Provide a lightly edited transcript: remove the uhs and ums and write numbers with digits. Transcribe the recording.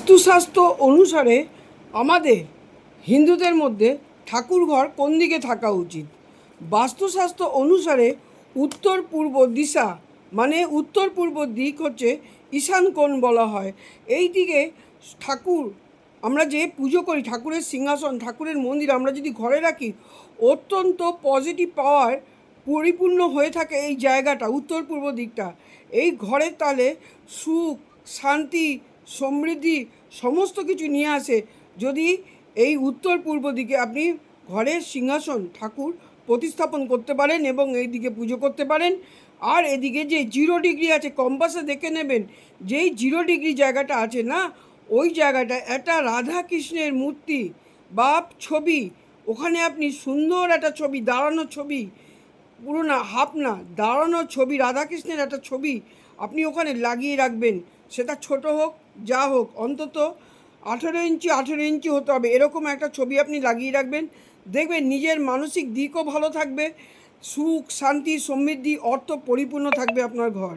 বাস্তুশাস্ত্র অনুসারে আমাদের হিন্দুদের মধ্যে ঠাকুরঘর কোন দিকে থাকা উচিত? বাস্তুশাস্ত্র অনুসারে উত্তর পূর্ব দিশা মানে উত্তর পূর্ব দিক হচ্ছে ঈশান কোণ বলা হয়। এই দিকে ঠাকুর আমরা যে পুজো করি, ঠাকুরের সিংহাসন, ঠাকুরের মন্দির আমরা যদি ঘরে রাখি, অত্যন্ত পজিটিভ পাওয়ার পরিপূর্ণ হয়ে থাকে এই জায়গাটা, উত্তর পূর্ব দিকটা। এই ঘরের তালে সুখ, শান্তি, সমৃদ্ধি সমস্ত কিছু নিয়ে আসে যদি এই উত্তর পূর্ব দিকে আপনি ঘরের সিংহাসন ঠাকুর প্রতিস্থাপন করতে পারেন এবং এই দিকে পুজো করতে পারেন। আর এদিকে যে 0 ডিগ্রি আছে, কম্পাসে দেখে নেবেন, যেই 0 ডিগ্রি জায়গাটা আছে না, ওই জায়গাটা একটা রাধা কৃষ্ণের মূর্তি বা ছবি, ওখানে আপনি সুন্দর একটা ছবি, দাঁড়ানো ছবি, পুরো না হাফ না, দাঁড়ানো ছবি, রাধাকৃষ্ণের একটা ছবি আপনি ওখানে লাগিয়ে রাখবেন। সেটা ছোট হোক, যা হোক, অন্তত 18 ইঞ্চি হতে হবে, এরকম একটা ছবি আপনি লাগিয়ে রাখবেন। দেখবেন নিজের মানসিক দিকও ভালো থাকবে, সুখ, শান্তি, সমৃদ্ধি, অর্থ পরিপূর্ণ থাকবে আপনার ঘর।